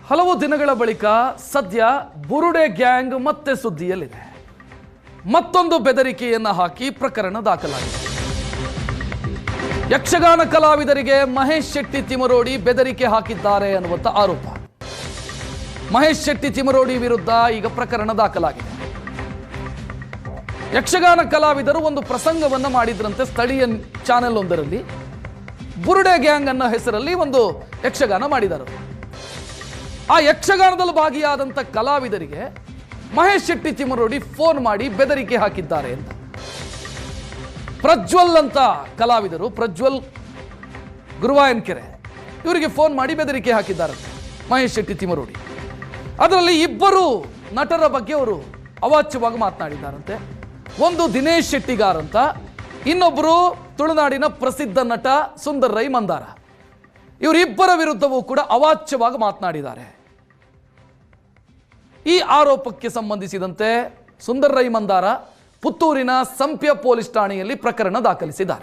ಹಲವು ದಿನಗಳ ಬಳಿಕ ಸದ್ಯ ಬುರುಡೆ ಗ್ಯಾಂಗ್ ಮತ್ತೆ ಸುದ್ದಿಯಲ್ಲಿದೆ. ಮತ್ತೊಂದು ಬೆದರಿಕೆಯನ್ನು ಹಾಕಿ ಪ್ರಕರಣ ದಾಖಲಾಗಿದೆ. ಯಕ್ಷಗಾನ ಕಲಾವಿದರಿಗೆ ಮಹೇಶ್ ಶೆಟ್ಟಿ ತಿಮರೋಡಿ ಬೆದರಿಕೆ ಹಾಕಿದ್ದಾರೆ ಅನ್ನುವಂಥ ಆರೋಪ. ಮಹೇಶ್ ಶೆಟ್ಟಿ ತಿಮರೋಡಿ ವಿರುದ್ಧ ಈಗ ಪ್ರಕರಣ ದಾಖಲಾಗಿದೆ. ಯಕ್ಷಗಾನ ಕಲಾವಿದರು ಒಂದು ಪ್ರಸಂಗವನ್ನು ಮಾಡಿದ್ರಂತೆ ಸ್ಥಳೀಯ ಚಾನೆಲ್ ಒಂದರಲ್ಲಿ. ಬುರುಡೆ ಗ್ಯಾಂಗ್ ಅನ್ನೋ ಹೆಸರಲ್ಲಿ ಒಂದು ಯಕ್ಷಗಾನ ಮಾಡಿದರು. ಆ ಯಕ್ಷಗಾನದಲ್ಲಿ ಭಾಗಿಯಾದಂಥ ಕಲಾವಿದರಿಗೆ ಮಹೇಶ್ ಶೆಟ್ಟಿ ತಿಮರೋಡಿ ಫೋನ್ ಮಾಡಿ ಬೆದರಿಕೆ ಹಾಕಿದ್ದಾರೆ ಅಂತ. ಪ್ರಜ್ವಲ್ ಅಂತ ಕಲಾವಿದರು, ಪ್ರಜ್ವಲ್ ಗುರುವಾಯನ್ಕೆರೆ, ಇವರಿಗೆ ಫೋನ್ ಮಾಡಿ ಬೆದರಿಕೆ ಹಾಕಿದ್ದಾರಂತೆ ಮಹೇಶ್ ಶೆಟ್ಟಿ ತಿಮರೋಡಿ. ಅದರಲ್ಲಿ ಇಬ್ಬರು ನಟರ ಬಗ್ಗೆ ಅವರು ಅವಾಚ್ಯವಾಗಿ ಮಾತನಾಡಿದ್ದಾರಂತೆ. ಒಂದು ದಿನೇಶ್ ಶೆಟ್ಟಿಗಾರ್ ಅಂತ, ಇನ್ನೊಬ್ಬರು ತುಳುನಾಡಿನ ಪ್ರಸಿದ್ಧ ನಟ ಸುಂದರ್ ರೈ ಮಂದಾರ. ಇವರಿಬ್ಬರ ವಿರುದ್ಧವೂ ಕೂಡ ಅವಾಚ್ಯವಾಗಿ ಮಾತನಾಡಿದ್ದಾರೆ. ಈ ಆರೋಪಕ್ಕೆ ಸಂಬಂಧಿಸಿದಂತೆ ಸುಂದರ್ ರೈ ಮಂದಾರ ಪುತ್ತೂರಿನ ಸಂಪ್ಯ ಪೊಲೀಸ್ ಠಾಣೆಯಲ್ಲಿ ಪ್ರಕರಣ ದಾಖಲಿಸಿದ್ದಾರೆ.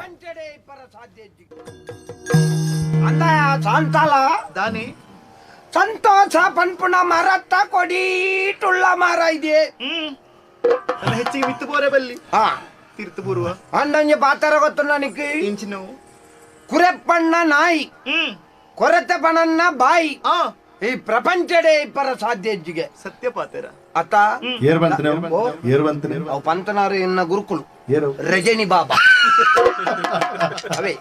ಸಂತೋಷ ಪನ್ಪುಣ ಮರತ್ತ ಕೊಡೀಟುಳ್ಳ ಮರ ಇದೆ ಹೆಚ್ಚಿಗೆ ಮಿತ್ತು ಬೋರೆ ಬಲ್ಲಿ ತೀರ್ಥ ಬರುವ ಅಂದಂಗೆ ಪಾತರ ಗೊತ್ತು ನನಗೆ ಇಂಚಿನ ಕುರೆಪ್ಪಣ್ಣ ನಾಯಿ ಕೊರತೆ ಪಣನ್ನ ಬಾಯಿ ಈ ಪ್ರಪಂಚಡೆ ಇಬ್ಬರ ಸಾಧ್ಯಜ್ಜಿಗೆ ಸತ್ಯ ಪಾತೆರ ಅತ ಅವು ಪಂತನಾರು ಎನ್ನ ಗುರುಕುಲು ರಜನಿ ಬಾಬಾ ಅವೇ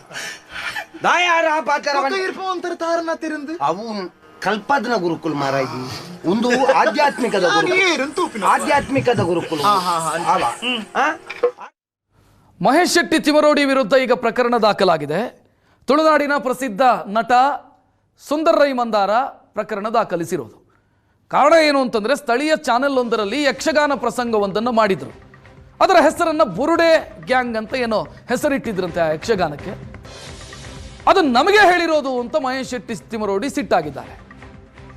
ದಾಯಾರ ಪಾತರ ಇರ್ಪೋಂತರ ತಾರನ ತಿರಂದು ಅವು ಕಲ್ಪದ್ನ ಗುರುಕುಲ್ ಮಾರಾಯಿ ಒಂದು ಆಧ್ಯಾತ್ಮಿಕದ ಆಧ್ಯಾತ್ಮಿಕದ ಗುರುಕುಲ್. ಮಹೇಶ್ ಶೆಟ್ಟಿ ತಿಮರೋಡಿ ವಿರುದ್ಧ ಈಗ ಪ್ರಕರಣ ದಾಖಲಾಗಿದೆ. ತುಳುನಾಡಿನ ಪ್ರಸಿದ್ಧ ನಟ ಸುಂದರ್ ರೈ ಮಂದಾರ ಪ್ರಕರಣ ದಾಖಲಿಸಿರೋದು. ಕಾರಣ ಏನು ಅಂತಂದ್ರೆ, ಸ್ಥಳೀಯ ಚಾನೆಲ್ ಒಂದರಲ್ಲಿ ಯಕ್ಷಗಾನ ಪ್ರಸಂಗವೊಂದನ್ನು ಮಾಡಿದ್ರು. ಅದರ ಹೆಸರನ್ನ ಬುರುಡೆ ಗ್ಯಾಂಗ್ ಅಂತ ಏನೋ ಹೆಸರಿಟ್ಟಿದ್ರಂತೆ ಆ ಯಕ್ಷಗಾನಕ್ಕೆ. ಅದು ನಮಗೆ ಹೇಳಿರೋದು ಅಂತ ಮಹೇಶ್ ಶೆಟ್ಟಿ ತಿಮರೋಡಿ ಸಿಟ್ಟಾಗಿದ್ದಾರೆ.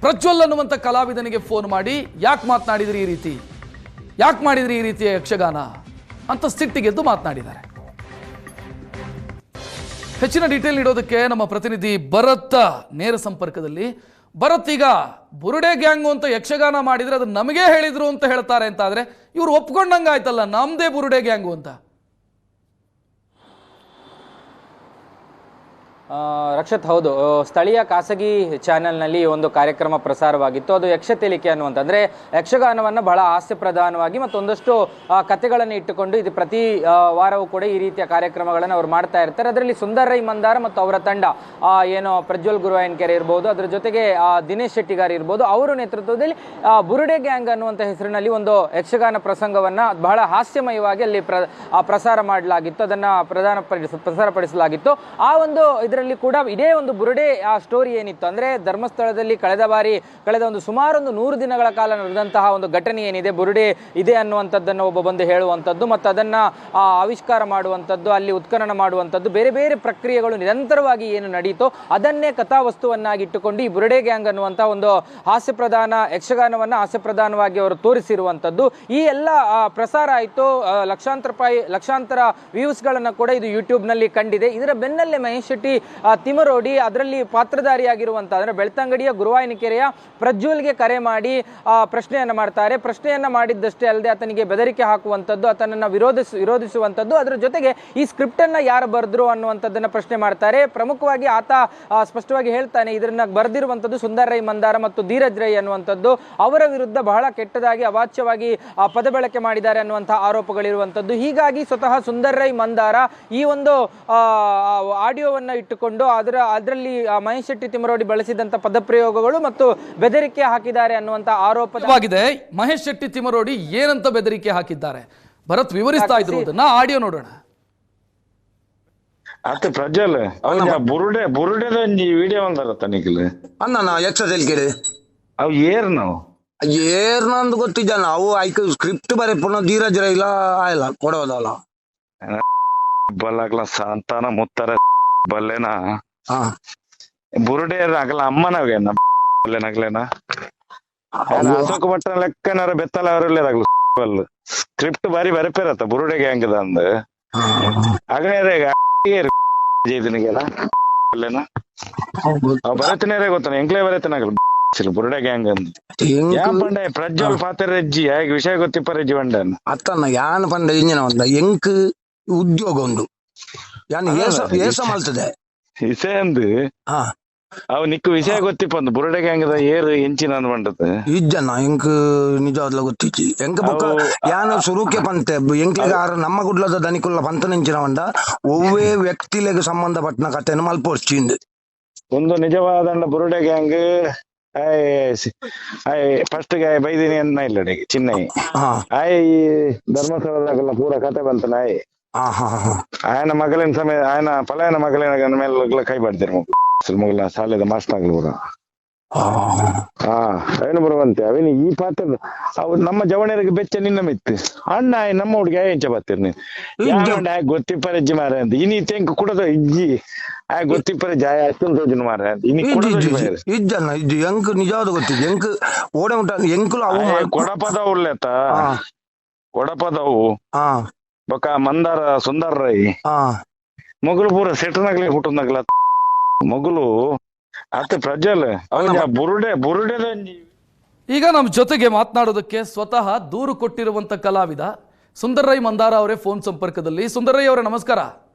ಪ್ರಜ್ವಲ್ ಅನ್ನುವಂಥ ಕಲಾವಿದನಿಗೆ ಫೋನ್ ಮಾಡಿ ಯಾಕೆ ಮಾತನಾಡಿದ್ರಿ ಈ ರೀತಿ, ಯಾಕೆ ಮಾಡಿದ್ರಿ ಈ ರೀತಿಯ ಯಕ್ಷಗಾನ ಅಂತ ಸಿಟ್ಟಿಗೆದ್ದು ಮಾತನಾಡಿದ್ದಾರೆ. ಹೆಚ್ಚಿನ ಡೀಟೇಲ್ ನೀಡೋದಕ್ಕೆ ನಮ್ಮ ಪ್ರತಿನಿಧಿ ಭರತ್ ನೇರ ಸಂಪರ್ಕದಲ್ಲಿ. ಭರತ್, ಈಗ ಬುರುಡೆ ಗ್ಯಾಂಗು ಅಂತ ಯಕ್ಷಗಾನ ಮಾಡಿದ್ರೆ ಅದು ನಮಗೆ ಹೇಳಿದ್ರು ಅಂತ ಹೇಳ್ತಾರೆ ಅಂತ ಆದ್ರೆ ಇವ್ರು ಒಪ್ಕೊಂಡಂಗೆ ಆಯ್ತಲ್ಲ, ನಮ್ದೇ ಬುರುಡೆ ಗ್ಯಾಂಗು ಅಂತ. ರಕ್ಷತ್, ಹೌದು, ಸ್ಥಳೀಯ ಖಾಸಗಿ ಚಾನೆಲ್ನಲ್ಲಿ ಒಂದು ಕಾರ್ಯಕ್ರಮ ಪ್ರಸಾರವಾಗಿತ್ತು. ಅದು ಯಕ್ಷತೆಲಿಕೆ ಅನ್ನುವಂಥ, ಅಂದರೆ ಯಕ್ಷಗಾನವನ್ನು ಬಹಳ ಹಾಸ್ಯ ಪ್ರಧಾನವಾಗಿ ಮತ್ತು ಒಂದಷ್ಟು ಕಥೆಗಳನ್ನು ಇಟ್ಟುಕೊಂಡು ಇದು ಪ್ರತಿ ವಾರವೂ ಕೂಡ ಈ ರೀತಿಯ ಕಾರ್ಯಕ್ರಮಗಳನ್ನು ಅವರು ಮಾಡ್ತಾ ಇರ್ತಾರೆ. ಅದರಲ್ಲಿ ಸುಂದರ್ ರೈ ಮಂದಾರ ಮತ್ತು ಅವರ ತಂಡ, ಏನೋ ಪ್ರಜ್ವಲ್ ಗುರುವಾಯನ್ಕೆರೆ ಇರ್ಬೋದು, ಅದರ ಜೊತೆಗೆ ದಿನೇಶ್ ಶೆಟ್ಟಿಗಾರ್ ಇರ್ಬೋದು, ಅವರ ನೇತೃತ್ವದಲ್ಲಿ ಬುರುಡೆ ಗ್ಯಾಂಗ್ ಅನ್ನುವಂಥ ಹೆಸರಿನಲ್ಲಿ ಒಂದು ಯಕ್ಷಗಾನ ಪ್ರಸಂಗವನ್ನು ಬಹಳ ಹಾಸ್ಯಮಯವಾಗಿ ಅಲ್ಲಿ ಪ್ರಸಾರ ಮಾಡಲಾಗಿತ್ತು, ಅದನ್ನು ಪ್ರಸಾರಪಡಿಸಲಾಗಿತ್ತು. ಆ ಒಂದು ಇದರಲ್ಲಿ ಕೂಡ ಇದೇ ಒಂದು ಬುರುಡೆ ಸ್ಟೋರಿ ಏನಿತ್ತು ಅಂದರೆ, ಧರ್ಮಸ್ಥಳದಲ್ಲಿ ಕಳೆದ ಒಂದು ಸುಮಾರು 100 ದಿನಗಳ ಕಾಲ ನಡೆದಂತಹ ಒಂದು ಘಟನೆ ಏನಿದೆ, ಬುರುಡೆ ಇದೆ ಅನ್ನುವಂಥದ್ದನ್ನು ಒಬ್ಬ ಬಂದು ಹೇಳುವಂಥದ್ದು ಮತ್ತು ಅದನ್ನು ಆವಿಷ್ಕಾರ ಮಾಡುವಂಥದ್ದು, ಅಲ್ಲಿ ಉತ್ಖನನ ಮಾಡುವಂಥದ್ದು, ಬೇರೆ ಬೇರೆ ಪ್ರಕ್ರಿಯೆಗಳು ನಿರಂತರವಾಗಿ ಏನು ನಡೀತೋ ಅದನ್ನೇ ಕಥಾವಸ್ತುವನ್ನಾಗಿಟ್ಟುಕೊಂಡು ಈ ಬುರುಡೆ ಗ್ಯಾಂಗ್ ಅನ್ನುವಂಥ ಒಂದು ಹಾಸ್ಯಪ್ರಧಾನ ಯಕ್ಷಗಾನವನ್ನು ಹಾಸ್ಯಪ್ರಧಾನವಾಗಿ ಅವರು ತೋರಿಸಿರುವಂಥದ್ದು. ಈ ಎಲ್ಲ ಪ್ರಸಾರ ಆಯಿತು. ಲಕ್ಷಾಂತರ ವ್ಯೂಸ್ಗಳನ್ನು ಕೂಡ ಇದು ಯೂಟ್ಯೂಬ್ನಲ್ಲಿ ಕಂಡಿದೆ. ಇದರ ಬೆನ್ನಲ್ಲೇ ಮಹೇಶ್ ಶೆಟ್ಟಿ ತಿಮರೋಡಿ ಅದರಲ್ಲಿ ಪಾತ್ರಧಾರಿಯಾಗಿರುವಂಥ, ಅಂದರೆ ಬೆಳ್ತಂಗಡಿಯ ಗುರುವಾಯನಕೆರೆಯ ಪ್ರಜ್ವಲ್ಗೆ ಕರೆ ಮಾಡಿ ಪ್ರಶ್ನೆಯನ್ನು ಮಾಡ್ತಾರೆ. ಪ್ರಶ್ನೆಯನ್ನು ಮಾಡಿದ್ದಷ್ಟೇ ಅಲ್ಲದೆ ಆತನಿಗೆ ಬೆದರಿಕೆ ಹಾಕುವಂಥದ್ದು, ಆತನನ್ನು ವಿರೋಧಿಸುವಂಥದ್ದು, ಅದರ ಜೊತೆಗೆ ಈ ಸ್ಕ್ರಿಪ್ಟನ್ನು ಯಾರು ಬರೆದ್ರು ಅನ್ನುವಂಥದ್ದನ್ನು ಪ್ರಶ್ನೆ ಮಾಡ್ತಾರೆ. ಪ್ರಮುಖವಾಗಿ ಆತ ಸ್ಪಷ್ಟವಾಗಿ ಹೇಳ್ತಾನೆ, ಇದನ್ನ ಬರೆದಿರುವಂಥದ್ದು ಸುಂದರ್ ರೈ ಮಂದಾರ ಮತ್ತು ಧೀರಜ್ ರೈ ಅನ್ನುವಂಥದ್ದು, ಅವರ ವಿರುದ್ಧ ಬಹಳ ಕೆಟ್ಟದಾಗಿ ಅವಾಚ್ಯವಾಗಿ ಪದ ಬಳಕೆ ಮಾಡಿದ್ದಾರೆ ಅನ್ನುವಂಥ ಆರೋಪಗಳಿರುವಂಥದ್ದು. ಹೀಗಾಗಿ ಸ್ವತಃ ಸುಂದರ್ ರೈ ಮಂದಾರ ಈ ಒಂದು ಆಡಿಯೋವನ್ನು ಇಟ್ಟುಕೊಂಡು ಅದರಲ್ಲಿ ಮಹೇಶ್ ಶೆಟ್ಟಿ ತಿಮರೋಡಿ ಬಳಸಿದಂತ ಪದಪ್ರಯೋಗಗಳು ಮತ್ತು ಬೆದರಿಕೆ ಹಾಕಿದ್ದಾರೆ ಅನ್ನುವಂತ ಆರೋಪವಾಗಿದೆ. ಮಹೇಶ್ ಶೆಟ್ಟಿ ತಿಮರೋಡಿ ಏನಂತ ಬೆದರಿಕೆ ಹಾಕಿದ್ದಾರೆ ಭರತ್ ವಿವರಿಸ್ತಾ ಇದ್ರು, ಅದನ್ನ ಆಡಿಯೋ ನೋಡೋಣ. ಅತ್ತೆ ಪ್ರಜ್ವಲ್ ಬುರುಡೆದ ಒಂಜಿ ವಿಡಿಯೋ ಒಂದರ ತನಿಖಿಲ್ ಅನ್ನ ಎಕ್ಸದಲ್ಲಿ ಕೇಳಿ ಅವು ಏರ್ನವು ಏರ್ನಂದು ಗೊತ್ತಿದ್ದ ನಾವು ಐಕ ಸ್ಕ್ರಿಪ್ಟ್ ಬರೀ ಪುನಃ ಧೀರಜ್ ರೈ ಇಲ್ಲ ಆಯ್ಲ ಕೊಡೋದಲ್ಲ ಬಲ್ಲಾಗ್ಲ ಸಂತಾನ ಮುತ್ತರ ಬಲ್ಲೆನ ಬುರುಡೆ ಅಗಲ ಅಮ್ಮನವೇನ ಬಲ್ಲೆನಗ್ಲೇನ ಅಶೋಕ ಭಟ್ಟ ಲೆಕ್ಕನಾರ ಬೆತ್ತಲ ಅವರಲ್ಲೇದಾಗ್ಲ ಸ್ಕ್ರಿಪ್ಟ್ ಬಾರಿ ಬರಪೇರತ್ತ ಬುರುಡೆ ಗ್ಯಾಂಗ್ ಅಂದ್ ಅಗನೇರ ಇದನಿಗೆಲ್ಲ ಅಲ್ಲೇನ ಬರತನೇರೇ ಗೊತ್ತಾನ ಎಂಕ್ಲೇ ಬರತನಾಗಲ್ಲ ಬುರುಡೆ ಗ್ಯಾಂಗ್ ಅಂತ ಎಂಕ್ ಯಾನ್ ಪಂಡ ಪ್ರಜ್ವಲ್ ಪಾತೆರಜ್ಜಿ ಹೇಗೆ ವಿಷಯ ಗೊತ್ತಿಪ್ಪರಜ್ಜಿ ಬಂಡನ್ ಅತ್ತನ್ನ ಯಾನ್ ಪಂಡ ಇಂಜಿನ ಒಂದ ಎಂಕ್ ಉದ್ಯೋಗ ಉಂಡು ಯಾನ್ ಏಸ ಮಲ್ತದೆ ವಿಷಯ ಅಂದು ಹಾ ಅವ್ ನಿಕ್ಕು ವಿಷಯ ಗೊತ್ತಿಪ್ಪಂದು ಬುರುಡೆ ಗ್ಯಾಂಗದ ಏರು ಎಂಚಿನ ಅಂದ್ ಬಂಡದ ಇಜ್ಜನ ಎಂಕ್ ನಿಜವಾದ್ಲ ಗೊತ್ತಿಜ್ಜಿ ಎಂಕ ಬೊಕ್ಕ ಯಾನ್ ಸುರುಕೆ ಪಂತೆ ಎಂಕ್ಲೆಗ ಆರ ನಮ್ಮ ಗುಡ್ಲದ ದನಿಕುಲ್ಲ ಪಂತನೆಂಚಿನ ಒಂದ ಒವ್ವೇ ವ್ಯಕ್ತಿಲೆಗ್ ಸಂಬಂಧಪಟ್ಟನ ಕಥೆನ ಮಲ್ಪೋರ್ಚಿಂದು ಒಂದು ನಿಜವಾದ ಬುರುಡೆ ಗ್ಯಾಂಗ್ ಫಸ್ಟ್ ಬೈದಿನಿ ಅನ್ನ ಇಲ್ಲ ಚಿನ್ನೈ ಹಾ ಆಯ್ ಧರ್ಮಸ್ಥಳದಾಗೆಲ್ಲ ಪೂರ ಕತೆ ಬಂತನ ಆಯ್ ఆయన ಮಗಳಿನ ಸಮಯ ఆయన ಪಲಾಯನ ಮಗಳಿನ ಮೇಲೆ ಕೈ ಬಾಡ್ತಾರೆ ಮಗಳ ಶಾಲೆದ ಮಾಸ್ಟರ್ ಆಗ್ಲಿ ಪೂರ ಅವನು ಬರುವಂತೆ ಅವನು ಈ ಪಾತ್ರ ಅವ್ರು ನಮ್ಮ ಜವಣರಿಗೆ ಬೆಚ್ಚ ನಿನ್ನ ಮೆತ್ತು ಅಣ್ಣ ನಮ್ಮ ಹುಡುಗಿ ಎಂಚ ಬರ್ತೀರಿ ನೀನು ಗೊತ್ತಿಪ್ಪರಜ್ಜಿ ಮಾರ ಅಂತ ಇನಿ ತೆಂಕ್ ಕುಡದ ಇಜ್ಜಿ ಗೊತ್ತಿಪ್ಪರಜ್ಜಿ ಅಷ್ಟೊಂದು ರೋಜನ ಮಾರ ಅಂತ ಇನಿ ಇಜ್ಜನ ಇಜ್ಜಿ ಎಂಕ್ ನಿಜವಾದ ಗೊತ್ತಿಜ್ಜಿ ಎಂಕ್ ಓಡೆ ಉಂಟ ಎಂಕುಲು ಅವು ಕೊಡಪದ ಉರ್ಲೆತ ಕೊಡಪದವು ಬೊಕ ಮಂದಾರ ಸುಂದರ ರೈ ಮೊಗಲು ಪೂರ ಸೆಟ್ನಾಗ್ಲಿ ಹುಟ್ಟುನಾಗ್ಲ ಮೊಗಲು ಅತ್ತೆ ಪ್ರಜ್ವಲ್ ಅವನ ಬುರುಡೆದ ಈಗ ನಮ್ಮ ಜೊತೆಗೆ ಮಾತನಾಡೋದಕ್ಕೆ ಸ್ವತಃ ದೂರು ಕೊಟ್ಟಿರುವಂತ ಕಲಾವಿದ ಸುಂದರ್ ರೈ ಮಂದಾರ ಅವರೇ ಫೋನ್ ಸಂಪರ್ಕದಲ್ಲಿ. ಸುಂದರ್ ರೈ ಅವರೇ ನಮಸ್ಕಾರ.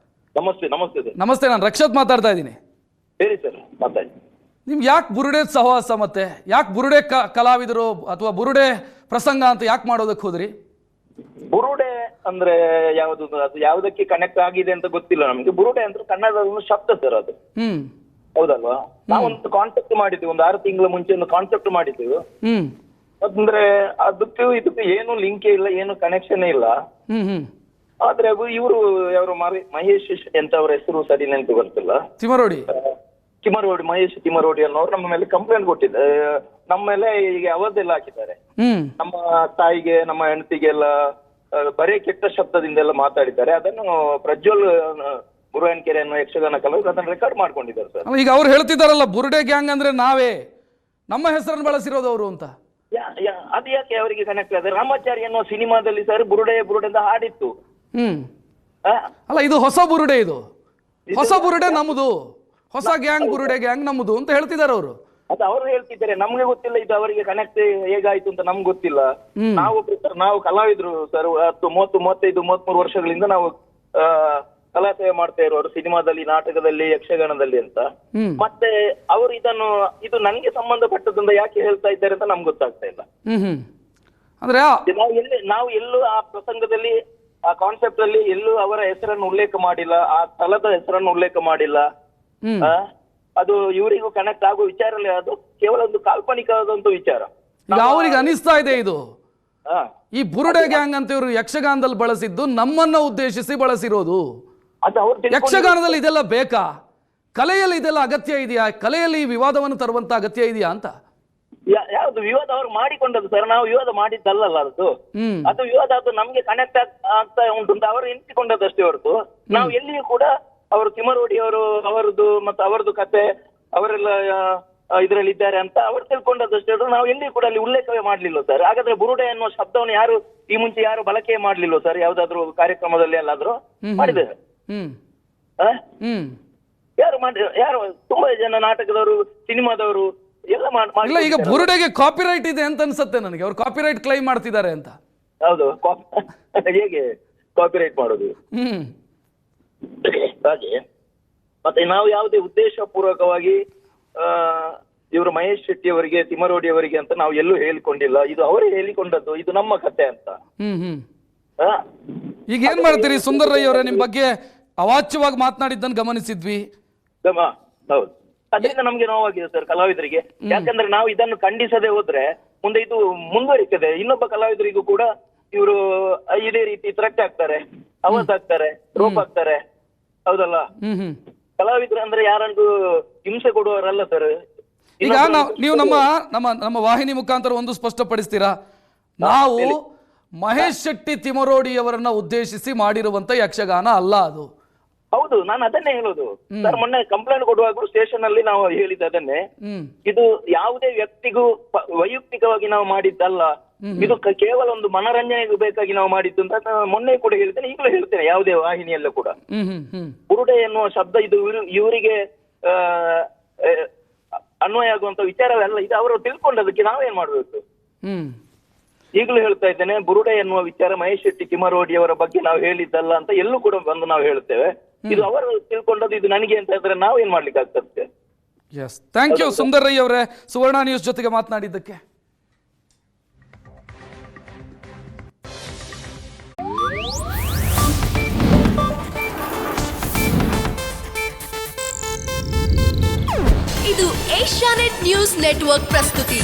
ನಮಸ್ತೆ. ನಮಸ್ತೆ. ನಮಸ್ತೆ, ನಾನು ರಕ್ಷತ್ ಮಾತಾಡ್ತಾ ಇದ್ದೀನಿ. ಹೇಳಿ ಸರ್, ಮಾತಾಡಿ. ನಿಮ್ಗೆ ಯಾಕೆ ಬುರುಡೆ ಸಹವಾಸ ಮತ್ತೆ ಯಾಕೆ ಬುರುಡೆ ಕಲಾವಿದರು ಅಥವಾ ಬುರುಡೆ ಪ್ರಸಂಗ ಅಂತ ಯಾಕೆ ಮಾಡೋದಕ್ಕೆ ಹೋದ್ರಿ? ಬುರುಡೆ ಅಂದ್ರೆ ಯಾವುದು, ಅದು ಯಾವುದಕ್ಕೆ ಕನೆಕ್ಟ್ ಆಗಿದೆ ಅಂತ ಗೊತ್ತಿಲ್ಲ ನಮ್ಗೆ. ಬುರುಡೆ ಅಂದ್ರೆ ಕನ್ನಡದ ಒಂದು ಶಬ್ದ ಸರ್ ಅದು. ಹೌದಲ್ವಾ? ನಾವೊಂದು ಕಾನ್ಸೆಪ್ಟ್ ಮಾಡಿದ್ವಿ, ಒಂದು 6 ತಿಂಗಳ ಮುಂಚೆ ಒಂದು ಕಾನ್ಸೆಪ್ಟ್ ಮಾಡಿದ್ವಿ. ಅಂದ್ರೆ ಅದಕ್ಕೂ ಇದಕ್ಕೂ ಏನು ಲಿಂಕ್ ಇಲ್ಲ, ಏನು ಕನೆಕ್ಷನ್ ಇಲ್ಲ. ಆದ್ರೆ ಇವರು ಯಾರು ಮಹೇಶ್ ಎಂತ ಅವರ ಹೆಸರು ಸರಿ ನೆನಪು ಬರ್ತಿಲ್ಲ. ಕಿಮರೋಡಿ ಮಹೇಶ್ ತಿಮರೋಡಿ ಅನ್ನೋರು ನಮ್ಮ ಮೇಲೆ ಕಂಪ್ಲೇಂಟ್ ಕೊಟ್ಟಿದ್ದಾರೆ. ನಮ್ಮ ಮೇಲೆ ಈಗ ಅವಧೆಲ್ಲ ಹಾಕಿದ್ದಾರೆ. ನಮ್ಮ ತಾಯಿಗೆ, ನಮ್ಮ ಹೆಂಡತಿಗೆಲ್ಲ ಬರೀ ಕೆಟ್ಟ ಶಬ್ದದಿಂದ ಎಲ್ಲ ಮಾತಾಡಿದ್ದಾರೆ. ಅದನ್ನು ಪ್ರಜ್ವಲ್ ಮುರುಗನ್ಕೆರೆ ಅನ್ನೋ ಯಕ್ಷಗಾನ ಕಲಾವಿದರು ಅದನ್ನ ರೆಕಾರ್ಡ್ ಮಾಡ್ಕೊಂಡಿದ್ದಾರೆ ಸರ್. ಈಗ ಅವ್ರು ಹೇಳ್ತಿದಾರಲ್ಲ ಬುರುಡೆ ಗ್ಯಾಂಗ್ ಅಂದ್ರೆ ನಾವೇ, ನಮ್ಮ ಹೆಸರನ್ನು ಬಳಸಿರೋದು ಅವರು ಅಂತ. ಅದು ಯಾಕೆ ಅವರಿಗೆ ಕನೆಕ್ಟ್ ಆದ್ರೆ? ರಾಮಾಚಾರಿ ಅನ್ನೋ ಸಿನಿಮಾದಲ್ಲಿ ಸರ್ ಬುರುಡೆ ಅಂತ ಹಾಡಿತ್ತು. ಅಲ್ಲ, ಇದು ಹೊಸ ಬುರುಡೆ, ಇದು ಹೊಸ ಬುರುಡೆ ನಮ್ಮದು, ಹೊಸ ಗ್ಯಾಂಗ್ ಬುರುಡೆ ಗ್ಯಾಂಗ್ ನಮ್ಮದು ಅಂತ ಹೇಳ್ತಿದ್ದಾರೆ ಅವರು. ಅದು ಅವರು ಹೇಳ್ತಿದ್ದಾರೆ, ನಮ್ಗೆ ಗೊತ್ತಿಲ್ಲ ಇದು ಅವರಿಗೆ ಕನೆಕ್ಟ್ ಹೇಗಾಯ್ತು ಅಂತ ನಮ್ಗೆ ಗೊತ್ತಿಲ್ಲ. ನಾವು ಕಲಾವಿದ್ರು ಸರ್, 10, 30, 35, 33 ವರ್ಷಗಳಿಂದ ನಾವು ಕಲಾ ಸೇವೆ ಮಾಡ್ತಾ ಇರೋರು, ಸಿನಿಮಾದಲ್ಲಿ, ನಾಟಕದಲ್ಲಿ, ಯಕ್ಷಗಾನದಲ್ಲಿ ಅಂತ. ಮತ್ತೆ ಅವರು ಇದು ನನ್ಗೆ ಸಂಬಂಧಪಟ್ಟದಿಂದ ಯಾಕೆ ಹೇಳ್ತಾ ಇದ್ದಾರೆ ಅಂತ ನಮ್ಗೆ ಗೊತ್ತಾಗ್ತಾ ಇಲ್ಲ. ಅಂದ್ರೆ ನಾವು ಎಲ್ಲೂ ಆ ಪ್ರಸಂಗದಲ್ಲಿ, ಆ ಕಾನ್ಸೆಪ್ಟ್ ಅಲ್ಲಿ ಎಲ್ಲೂ ಅವರ ಹೆಸರನ್ನು ಉಲ್ಲೇಖ ಮಾಡಿಲ್ಲ, ಆ ಸ್ಥಳದ ಹೆಸರನ್ನು ಉಲ್ಲೇಖ ಮಾಡಿಲ್ಲ. ಅದು ಇವರಿಗೂ ಕನೆಕ್ಟ್ ಆಗೋ ವಿಚಾರ ಇಲ್ಲ, ಅದು ಕೇವಲ ಒಂದು ಕಾಲ್ಪನಿಕವಾದಂತ ವಿಚಾರ. ಈಗ ಅವರಿಗೆ ಅನಿಸ್ತಾ ಇದೆ ಇದು ಈ ಬುರುಡೆ ಗ್ಯಾಂಗ್ ಅಂತ ಇವರು ಯಕ್ಷಗಾನದಲ್ಲಿ ಬಳಸಿದ್ದು ನಮ್ಮನ್ನ ಉದ್ದೇಶಿಸಿ ಬಳಸಿರೋದು. ಯಕ್ಷಗಾನದಲ್ಲಿ ಇದೆಲ್ಲ ಬೇಕಾ? ಕಲೆಯಲ್ಲಿ ಇದೆಲ್ಲ ಅಗತ್ಯ ಇದೆಯಾ? ಕಲೆಯಲ್ಲಿ ಈ ವಿವಾದವನ್ನು ತರುವಂತ ಅಗತ್ಯ ಇದೆಯಾ ಅಂತ? ಯಾವ್ದು ವಿವಾದ ಅವರು ಮಾಡಿಕೊಂಡದ್ದು ಸರ್, ನಾವು ವಿವಾದ ಮಾಡಿದ್ದಲ್ಲ ಅದು ವಿವಾದ, ಅದು ನಮ್ಗೆ ಕನೆಕ್ಟ್ ಆಗ್ತಾ ಉಂಟು ಅಂತ ಅವರು ಎನಿಸಿಕೊಂಡದ್ದಷ್ಟೇ ಹೊರತು ನಾವು ಎಲ್ಲಿಯೂ ಕೂಡ ಅವರು ತಿಮರೋಡಿ ಅವರದ್ದು ಮತ್ತು ಅವರದ್ದು ಕತೆ ಅವರೆಲ್ಲ ಇದರಲ್ಲಿ ಇದ್ದಾರೆ ಅಂತ ಅವರು ತಿಳ್ಕೊಂಡದ್ದಷ್ಟೇ, ನಾವು ಎಲ್ಲಿ ಕೂಡ ಅಲ್ಲಿ ಉಲ್ಲೇಖವೇ ಮಾಡ್ಲಿಲ್ಲ ಸರ್. ಹಾಗಾದ್ರೆ ಬುರುಡೆ ಅನ್ನುವ ಶಬ್ದವನ್ನು ಯಾರು ಈ ಮುಂಚೆ ಯಾರು ಬಳಕೆ ಮಾಡ್ಲಿಲ್ಲ ಸರ್? ಯಾವ್ದಾದ್ರು ಕಾರ್ಯಕ್ರಮದಲ್ಲಿ ಎಲ್ಲಾದ್ರೂ ಮಾಡಿದ್ದಾರೆ? ಯಾರು ತುಂಬಾ ಜನ ನಾಟಕದವರು, ಸಿನಿಮಾದವರು ಎಲ್ಲ ಇಲ್ಲ. ಈಗ ಬುರುಡೆಗೆ ಕಾಪಿರೈಟ್ ಇದೆ ಅಂತ ಅನ್ಸುತ್ತೆ ನನಗೆ, ಅವ್ರು ಕಾಪಿರೈಟ್ ಕ್ಲೈಮ್ ಮಾಡ್ತಿದ್ದಾರೆ ಅಂತ. ಹೌದು, ಹೇಗೆ ಕಾಪಿರೈಟ್ ಮಾಡೋದು? ಹಾಗೆ ಮತ್ತೆ ನಾವು ಯಾವುದೇ ಉದ್ದೇಶ ಪೂರ್ವಕವಾಗಿ ಇವರು ಮಹೇಶ್ ಶೆಟ್ಟಿ ಅವರಿಗೆ, ತಿಮರೋಡಿ ಅವರಿಗೆ ಅಂತ ನಾವು ಎಲ್ಲೂ ಹೇಳಿಕೊಂಡಿಲ್ಲ. ಇದು ಅವರೇ ಹೇಳಿಕೊಂಡದ್ದು, ಇದು ನಮ್ಮ ಕತೆ ಅಂತ. ಈಗ ಏನ್ ಮಾಡ್ತೀರಿ ಸುಂದರ್ ರೈ ಅವರೇ? ನಿಮ್ ಬಗ್ಗೆ ಅವಾಚ್ಯವಾಗಿ ಮಾತನಾಡಿದ್ದನ್ನು ಗಮನಿಸಿದ್ವಿ. ಹೌದು, ಅದರಿಂದ ನಮ್ಗೆ ನೋವಾಗಿದೆ ಸರ್ ಕಲಾವಿದರಿಗೆ. ಯಾಕಂದ್ರೆ ನಾವು ಇದನ್ನು ಖಂಡಿಸದೆ ಹೋದ್ರೆ ಮುಂದೆ ಇದು ಮುಂದುವರಿತದೆ. ಇನ್ನೊಬ್ಬ ಕಲಾವಿದರಿಗೂ ಕೂಡ ಇವರು ಇದೇ ರೀತಿ ಥ್ರೆಟ್ ಆಗ್ತಾರೆ, ಅವತ್ತಾಗ್ತಾರೆ, ರೋಪ್ ಆಗ್ತಾರೆ. ಹೌದಲ್ಲ? ಕಲಾವಿದರು ಅಂದ್ರೆ ಯಾರಿಗೂ ಹಿಂಸೆ ಕೊಡುವವರಲ್ಲ ಸರ್. ಈಗ ನೀವು ನಮ್ಮ ವಾಹಿನಿ ಮುಖಾಂತರ ಒಂದು ಸ್ಪಷ್ಟಪಡಿಸ್ತೀರಾ? ನಾವು ಮಹೇಶ್ ಶೆಟ್ಟಿ ತಿಮರೋಡಿ ಅವರನ್ನ ಉದ್ದೇಶಿಸಿ ಮಾಡಿರುವಂತ ಯಕ್ಷಗಾನ ಅಲ್ಲ ಅದು. ಹೌದು, ನಾನು ಅದನ್ನೇ ಹೇಳೋದು ಸರ್. ಮೊನ್ನೆ ಕಂಪ್ಲೇಂಟ್ ಕೊಡುವಾಗಲೂ ಸ್ಟೇಷನ್ ಅಲ್ಲಿ ನಾವು ಹೇಳಿದ್ದು ಅದನ್ನೇ. ಇದು ಯಾವುದೇ ವ್ಯಕ್ತಿಗೂ ವೈಯಕ್ತಿಕವಾಗಿ ನಾವು ಮಾಡಿದ್ದಲ್ಲ, ಇದು ಕೇವಲ ಒಂದು ಮನರಂಜನೆಗೂ ಬೇಕಾಗಿ ನಾವು ಮಾಡಿದ್ದು ಅಂತ ಮೊನ್ನೆ ಕೂಡ ಹೇಳ್ತೇನೆ, ಈಗಲೂ ಹೇಳ್ತೇನೆ, ಯಾವುದೇ ವಾಹಿನಿಯಲ್ಲೂ ಕೂಡ. ಬುರುಡೆ ಎನ್ನುವ ಶಬ್ದ ಇದು ಇವರಿಗೆ ಅನ್ವಯ ಆಗುವಂತ ವಿಚಾರವೆಲ್ಲ ಇದು ಅವರು ತಿಳ್ಕೊಂಡದಕ್ಕೆ ನಾವೇನ್ ಮಾಡ್ಬೇಕು? ಹ್ಮ್ ಈಗಲೂ ಹೇಳ್ತಾ ಇದ್ದೇನೆ, ಬುರುಡೆ ಎನ್ನುವ ವಿಚಾರ ಮಹೇಶ್ ಶೆಟ್ಟಿ ತಿಮರೋಡಿ ಅವರ ಬಗ್ಗೆ ನಾವು ಹೇಳಿದ್ದಲ್ಲ ಅಂತ ಎಲ್ಲೂ ಕೂಡ ಬಂದು ನಾವು ಹೇಳ್ತೇವೆ. ಇದು ಅವರು ತಿಳ್ಕೊಂಡದ್ದು, ಇದು ನನಗೆ ಅಂತ ಇದ್ರೆ ನಾವು ಏನ್ ಮಾಡ್ಲಿಕ್ಕೆ ಆಗ್ತದೆ? Yes, thank you Sundar Rai ಅವರೇ ಸುವರ್ಣ ನ್ಯೂಸ್ ಜೊತೆಗೆ ಮಾತನಾಡಿದ್ದಕ್ಕೆ. ಇದು ಏಷ್ಯಾನೆಟ್ ನ್ಯೂಸ್ ನೆಟ್ವರ್ಕ್ ಪ್ರಸ್ತುತಿ.